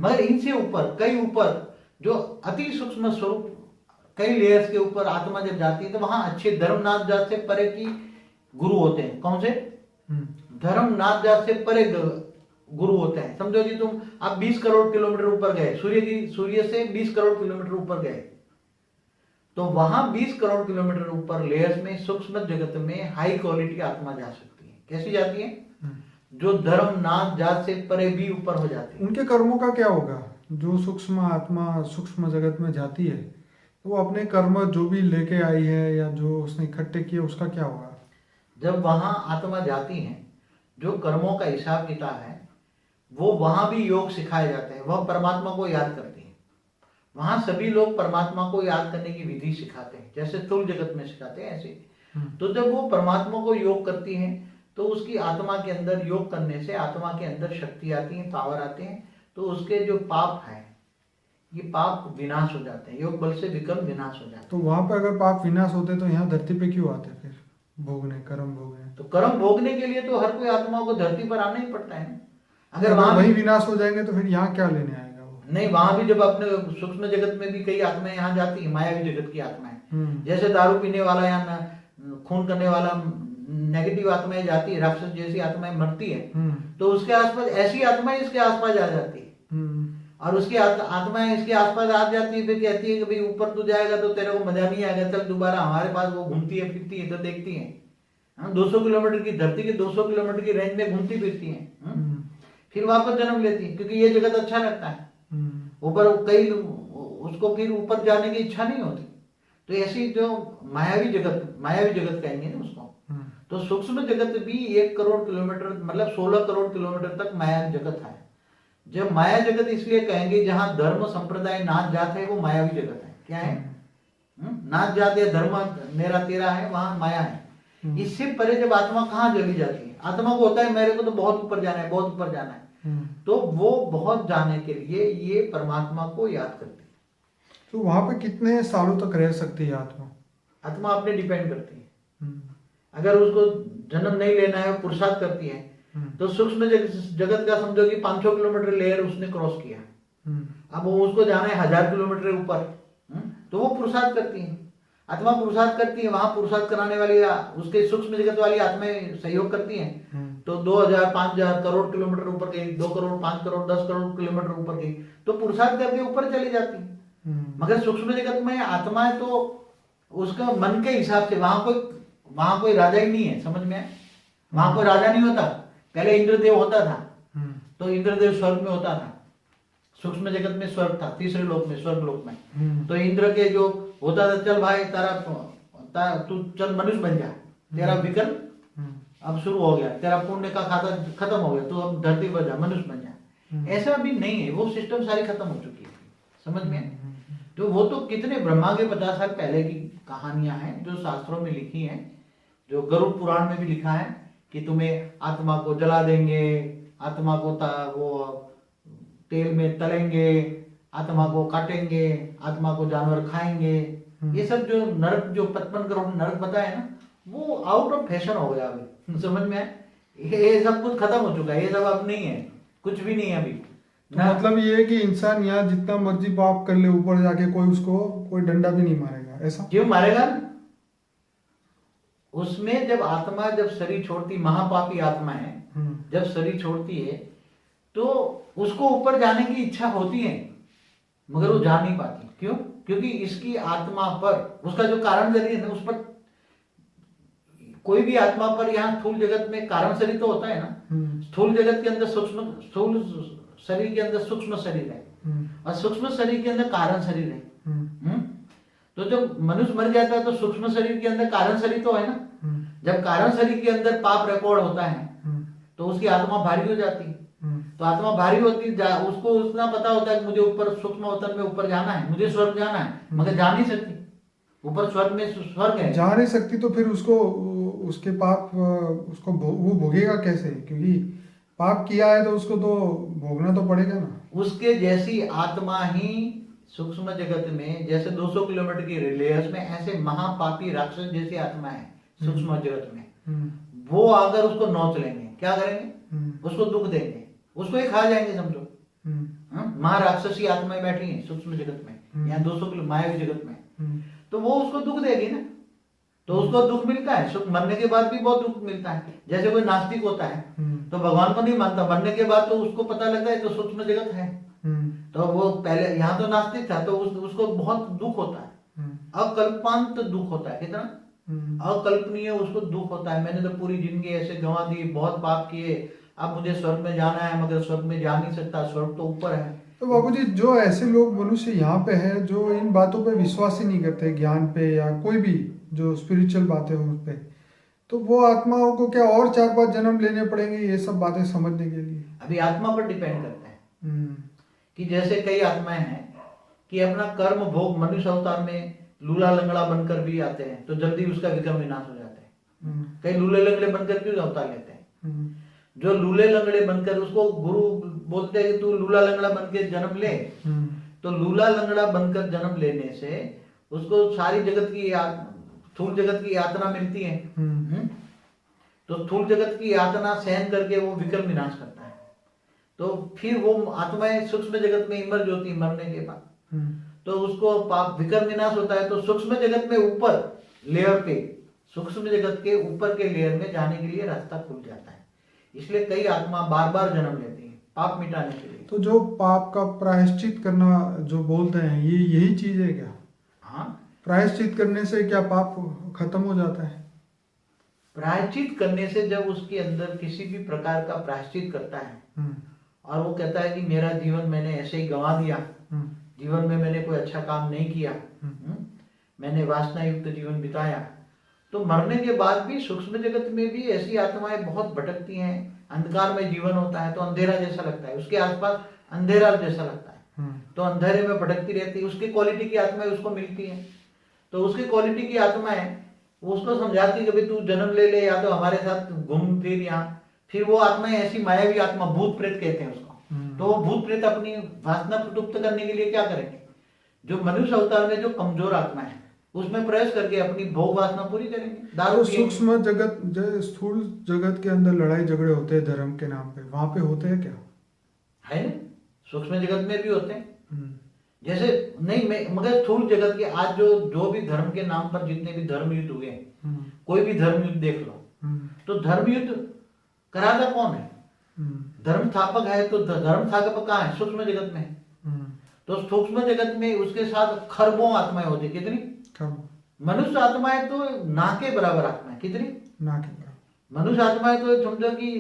मगर इनसे ऊपर, कई ऊपर, जो अति सूक्ष्म स्वरूप, कई लेयर्स के ऊपर आत्मा जब जाती है तो वहां अच्छे धर्मनाथ जात से परे की गुरु होते हैं। कौन से? धर्मनाथ जात से परे गुरु होते हैं। समझो जी, तुम आप 20 करोड़ किलोमीटर ऊपर गए, सूर्य से 20 करोड़ किलोमीटर ऊपर गए, तो वहां 20 करोड़ किलोमीटर ऊपर लेयर्स में, सूक्ष्म जगत में हाई क्वालिटी आत्मा जा सकती है। कैसी जाती है? जो धर्मनाथ जात से परे भी ऊपर हो जाती है। उनके कर्मों का क्या होगा? जो सूक्ष्म आत्मा सूक्ष्म जगत में जाती है तो वो अपने कर्म जो भी लेके आई है या जो उसने इकट्ठे किए उसका क्या होगा? जब वहां आत्मा जाती है, जो कर्मों का हिसाब किताब है वो वहां भी योग सिखाए जाते हैं। वह परमात्मा को याद करती है। वहां सभी लोग परमात्मा को याद करने की विधि सिखाते हैं, जैसे स्थूल जगत में सिखाते हैं ऐसे। तो जब वो परमात्मा को योग करती है तो उसकी आत्मा के अंदर, योग करने से आत्मा के अंदर शक्ति आती है, पावर आते हैं, तो उसके जो पाप है ये पाप विनाश हो जाते हैं, योग बल से विकर्म विनाश हो जाते हैं। तो वहां पर अगर पाप विनाश होते तो यहाँ धरती पे क्यों आते फिर भोगने, कर्म भोगने? तो कर्म भोगने के लिए तो हर कोई आत्मा को धरती पर आना ही पड़ता है। अगर वही विनाश हो जाएंगे तो फिर यहाँ क्या लेने आएगा वो? नहीं, वहां भी जब अपने सूक्ष्म जगत में भी कई आत्माएं यहाँ जाती है, मायावी जगत की आत्माएं। जैसे दारू पीने वाला या खून करने वाला नेगेटिव आत्माएं जाती है, राक्षस जैसी आत्माएं मरती है, तो उसके आसपास ऐसी आत्माएं इसके आसपास आ जाती है, और उसकी आत्माएं इसके आसपास आ जाती है, फिर कहती है कि भाई ऊपर तू जाएगा तो तेरे को मजा नहीं आएगा, चल दोबारा हमारे पास। वो घूमती है फिरती है, तो देखती है 200 किलोमीटर की धरती के 200 किलोमीटर की रेंज में घूमती फिरती है, फिर वापस जन्म लेती है, क्योंकि ये जगत अच्छा लगता है। ऊपर कई उसको फिर ऊपर जाने की इच्छा नहीं होती। तो ऐसी जो मायावी जगत कहेंगे ना उसको। तो सूक्ष्म जगत भी 1 करोड़ किलोमीटर, मतलब 16 करोड़ किलोमीटर तक माया जगत है। जब माया जगत इसलिए कहेंगे जहां धर्म संप्रदाय नाच जात है, वो मायावी जगत है। क्या है? नाच जात या धर्म मेरा तेरा है, वहां माया है। इससे परे जब आत्मा कहाँ चली जाती है? आत्मा को होता है मेरे को तो बहुत ऊपर जाना है, बहुत ऊपर जाना है, तो वो बहुत जाने के लिए ये परमात्मा को याद करती है। तो वहां पे कितने सालों तक रह सकती है आत्मा? आत्मा अपने डिपेंड करती है। अगर उसको जन्म नहीं लेना है, पुरुषार्थ करती है, तो सूक्ष्म जगत का समझो कि 500 किलोमीटर लेयर उसने क्रॉस किया, अब वो उसको जाना है 1000 किलोमीटर ऊपर, तो वो पुरुषार्थ करती है। आत्मा पुरुषार्थ करती है, वहां पुरुषार्थ कराने वाली उसके सूक्ष्म जगत वाली आत्माएं सहयोग करती हैं। तो 2000 5000 करोड़ किलोमीटर ऊपर गई, 2 करोड़ 5 करोड़ 10 करोड़ किलोमीटर ऊपर गई, तो पुरुषार्थ करके ऊपर चली जाती है। मगर सूक्ष्म जगत में आत्माएं तो उसका मन के हिसाब से, वहां कोई राजा ही नहीं है, समझ में? वहां कोई राजा नहीं होता। पहले इंद्रदेव होता था, तो इंद्रदेव स्वर्ग में होता था, सूक्ष्म जगत में स्वर्ग था, तीसरे लोक में, स्वर्ग लोक में। तो इंद्र के जो होता था, चल भाई तू चल मनुष्य बन जा, तेरा विकल्प अब शुरू हो गया, तेरा पुण्य का खाता खत्म हो गया, तो अब धरती पर जा, मनुष्य बन जा। ऐसा भी नहीं है, वो सिस्टम सारी खत्म हो चुकी है, समझ में? तो वो तो कितने ब्रह्मा के 50 साल पहले की कहानियां हैं जो शास्त्रों में लिखी हैं, जो गरुड़ पुराण में भी लिखा है कि तुम्हें आत्मा को जला देंगे, आत्मा को वो तेल में तलेंगे, आत्मा को काटेंगे, आत्मा को जानवर खाएंगे। ये सब जो नरक, जो 55 करोड़ नरक बताया ना, वो आउट ऑफ फैशन हो गया अभी, समझ में? ये सब कुछ खत्म हो चुका है, ये सब अब नहीं है, कुछ भी नहीं है अभी। तो मतलब ये है कि इंसान यहाँ जितना मर्जी पाप कर ले, ऊपर जाके कोई उसको कोई डंडा भी नहीं मारेगा, ऐसा? क्यों मारेगा? उसमें जब आत्मा, जब शरीर छोड़ती, महापापी आत्मा है, जब शरीर छोड़ती है तो उसको ऊपर जाने की इच्छा होती है, मगर वो जा नहीं पाती। क्यों? क्योंकि इसकी आत्मा पर, उसका जो कारण शरीर है उस पर, कोई भी आत्मा पर, यहाँ स्थूल जगत में कारण शरीर तो होता है ना, स्थूल जगत के अंदर सूक्ष्म, स्थूल शरीर के अंदर सूक्ष्म शरीर है, और सूक्ष्म शरीर के अंदर कारण शरीर है। तो जब मनुष्य मर जाता है तो सूक्ष्म शरीर के अंदर कारण शरीर तो है ना। जब कारण शरीर के अंदर पाप रिकॉर्ड होता है तो उसकी आत्मा भारी हो जाती है। तो आत्मा भारी होती है, उसको उतना पता होता है कि मुझे ऊपर सूक्ष्म वतन में ऊपर जाना है, मुझे स्वर्ग जाना है, मगर जा नहीं सकती। ऊपर स्वर्ग में स्वर्ग है, जा नहीं सकती, तो फिर उसको, उसके पाप उसको वो भोगेगा कैसे? क्योंकि पाप किया है तो उसको तो भोगना तो पड़ेगा ना। उसके जैसी आत्मा ही सूक्ष्म जगत में, जैसे 200 किलोमीटर की लेयर्स में ऐसे महापापी राक्षस जैसी आत्मा है सूक्ष्म जगत में। वो अगर उसको नोच लेंगे, क्या करेंगे? उसको दुख देंगे, उसको ही खा जाएंगे, समझो। महाराक्षसी आत्माएं बैठी हैं सूक्ष्म जगत में, यहाँ 200 किलो मायावी जगत में, तो वो उसको दुख देगी ना, तो उसको दुख मिलता है। सुख मरने के बाद भी बहुत दुख मिलता है। जैसे कोई नास्तिक होता है तो भगवान को नहीं मानता, मरने के बाद तो उसको पता लगता है तो सूक्ष्म जगत है, तो वो पहले यहाँ तो नास्तिक था तो उसको बहुत दुख होता है, अकल्पांत दुख होता है। कितना अकल्पनीय उसको दुख होता है। मैंने तो पूरी जिंदगी ऐसे गंवा दी, बहुत पाप किए, अब मुझे स्वर्ग में जाना है, मगर स्वर्ग में जा नहीं सकता, स्वर्ग तो ऊपर है। तो बाबूजी, जो ऐसे लोग मनुष्य यहाँ पे है जो इन बातों पे विश्वास ही नहीं करते, ज्ञान पे या कोई भी जो स्पिरिचुअल बातें हो उस पे, तो वो आत्माओं को क्या और 4-5 जन्म लेने पड़ेंगे ये सब बातें समझने के लिए? अभी आत्मा पर डिपेंड करता है कि जैसे कई आत्माएं हैं कि अपना कर्म भोग मनुष्य अवतार में लूला लंगड़ा बनकर भी आते हैं तो जल्दी उसका विक्रम विनाश हो जाता है। कई लूले लंगड़े बनकर क्यों अवतार लेते हैं? जो लूले लंगड़े बनकर, उसको गुरु बोलते हैं कि तू लूला लंगड़ा बन के जन्म ले, तो लूला लंगड़ा बनकर जन्म लेने से उसको सारी जगत की स्थूल जगत की यातना मिलती है। तो स्थूल जगत की यातना सहन करके वो विक्रम विनाश करता है, तो फिर वो आत्माएं सूक्ष्म जगत में इमर्ज होती है मरने के बाद, तो उसको पाप विक्रम विनाश होता है। तो सूक्ष्म जगत में ऊपर लेयर पे, सूक्ष्म जगत के ऊपर के लेयर में जाने के लिए रास्ता खुल जाता है। इसलिए कई आत्मा बार बार जन्म लेती है पाप मिटाने के लिए। तो जो पाप का प्रायश्चित करना जो बोलते हैं, ये यही चीज है क्या? हाँ, प्रायश्चित करने से क्या पाप खत्म हो जाता है? प्रायश्चित करने से जब उसके अंदर किसी भी प्रकार का प्रायश्चित करता है और वो कहता है कि मेरा जीवन मैंने ऐसे ही गंवा दिया, जीवन में मैंने कोई अच्छा काम नहीं किया, मैंने वासना युक्त जीवन बिताया, तो मरने के बाद भी सूक्ष्म जगत में भी ऐसी आत्माएं बहुत भटकती हैं। अंधकार में जीवन होता है तो अंधेरा जैसा लगता है, उसके आसपास अंधेरा जैसा लगता है, तो अंधेरे में भटकती रहती है। उसकी क्वालिटी की आत्माएं उसको मिलती है, तो उसकी क्वालिटी की आत्माएं उसको समझाती है कि भाई तू जन्म ले ले, या तो हमारे साथ घूम फिर यहाँ। फिर वो आत्माएं ऐसी मायावी आत्मा, भूत प्रेत कहते हैं उसको, तो वो भूत प्रेत अपनी वासना प्रतुप्त करने के लिए क्या करेंगे? जो मनुष्य अवतार में जो कमजोर आत्मा है उसमें प्रवेश करके अपनी भोग वासना पूरी करेंगे। दारू तो सूक्ष्म जगत, जो स्थूल जगत के अंदर लड़ाई झगड़े होते हैं धर्म के नाम पे, वहां पे होते हैं क्या? है ना, सूक्ष्म जगत में भी होते हैं। जैसे नहीं, मगर स्थूल जगत के आज जो भी धर्म के नाम पर जितने भी धर्म युद्ध हुए, कोई भी धर्म युद्ध देख लो, तो धर्म युद्ध कराता कौन है? धर्म स्थापक है। तो धर्म स्थापक कहाँ है? सूक्ष्म जगत में। तो सूक्ष्म जगत में उसके साथ खरबों आत्माएं होती। कितनी? मनुष्य आत्माएं तो ना के बराबर आत्माएं। कितनी? ना के बराबर। मनुष्य आत्माएं तो समझो कि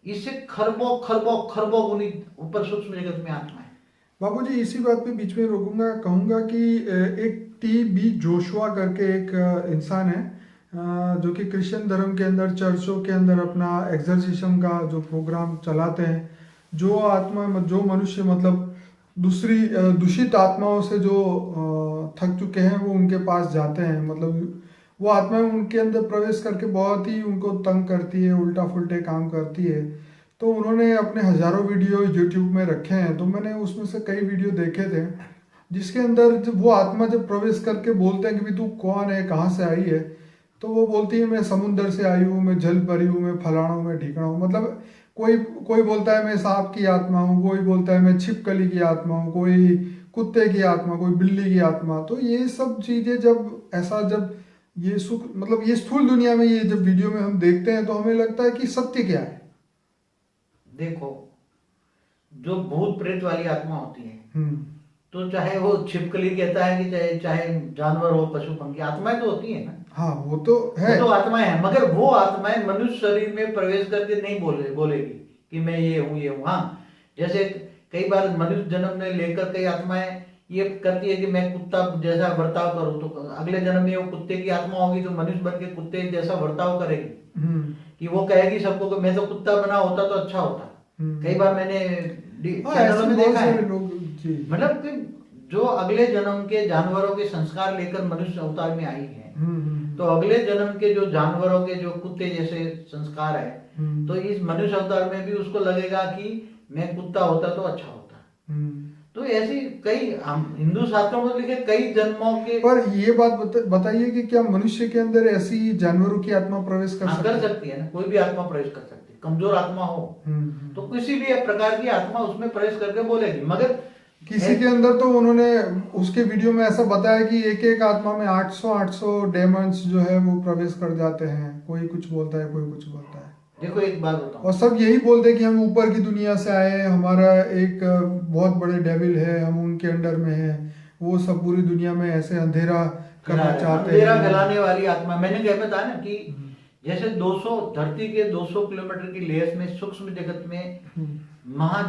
इससे खरबों खरबों खरबों गुनी ऊपर सूक्ष्म जगत में आत्माएं। बाबूजी, इसी बात पे बीच में रोकूंगा, कहूंगा कि एक टी.बी. जोशुआ करके एक इंसान है जो कि क्रिश्चियन धर्म के अंदर चर्चों के अंदर अपना एग्जर्सिज्म का जो प्रोग्राम चलाते हैं। जो आत्मा, जो मनुष्य मतलब दूसरी दूषित आत्माओं से जो थक चुके हैं वो उनके पास जाते हैं, मतलब वो आत्माएं उनके अंदर प्रवेश करके बहुत ही उनको तंग करती है, उल्टा फुल्टे काम करती है। तो उन्होंने अपने हजारों वीडियो यूट्यूब में रखे हैं, तो मैंने उसमें से कई वीडियो देखे थे जिसके अंदर जब वो आत्मा जब प्रवेश करके बोलते हैं कि भाई तू कौन है, कहाँ से आई है, तो वो बोलती है मैं समुंदर से आई हूँ, मैं जल परी हूँ, मैं फलाना हूँ, मैं ढिकना हूँ। मतलब कोई बोलता है मैं सांप की आत्मा हूँ, कोई बोलता है मैं छिपकली की आत्मा हूँ, कोई कुत्ते की आत्मा, कोई बिल्ली की आत्मा। तो ये सब चीज़ें जब ये सुख मतलब ये स्थूल दुनिया में ये जब वीडियो में हम देखते हैं तो हमें लगता है कि सत्य क्या है। देखो, जो भूत प्रेत वाली आत्मा होती है तो चाहे वो छिपकली कहता है कि चाहे जानवर हो, पशु पंखी, आत्माएं तो होती है ना। हाँ, वो तो है, वो तो आत्माएं हैं, मगर वो आत्माएं मनुष्य शरीर में प्रवेश करके नहीं बोलेगी कि मैं ये हूँ। हाँ, जैसे कई बार मनुष्य जन्म में लेकर कई आत्माएं ये करती है कि मैं कुत्ता जैसा बर्ताव करूँ, तो अगले जन्म में वो कुत्ते की आत्मा होगी तो मनुष्य बन के कुत्ते जैसा बर्ताव करेगी, कि वो कहेगी सबको कि मैं तो कुत्ता बना होता तो अच्छा होता। कई बार मैंने चैनलों में देखा है। मतलब कि जो अगले जन्म के जानवरों के संस्कार लेकर मनुष्य अवतार में आई है, तो अगले जन्म के जो जानवरों के जो कुत्ते जैसे संस्कार है, तो इस मनुष्य अवतार में भी उसको लगेगा कि मैं कुत्ता होता तो अच्छा होता। तो ऐसी कई हम हिंदू शास्त्रों में लिखे कई जन्मों के। पर ये बात बताइए कि क्या मनुष्य के अंदर ऐसी जानवरों की आत्मा प्रवेश कर सकती है ना? कोई भी आत्मा प्रवेश कर सकती है। कमजोर आत्मा हो तो किसी भी प्रकार की आत्मा उसमें प्रवेश करके बोलेगी, मगर किसी के अंदर तो उन्होंने उसके वीडियो में ऐसा बताया कि एक एक आत्मा में 800 डेमंस जो है वो प्रवेश कर जाते हैं, कोई कुछ बोलता है कोई कुछ बोलता है। देखो एक बात बताऊं, और सब यही बोलते हैं कि हम ऊपर की दुनिया से आए हैं, हमारा एक बहुत बड़े डेविल है, हम उनके अंडर में हैं, वो सब पूरी दुनिया में ऐसे अंधेरा करना चाहते अंधेरा हैं। फैलाने वाली आत्मा। मैंने क्या बताया ना कि जैसे 200 धरती के 200 किलोमीटर की लेयर्स में सूक्ष्म जगत में महा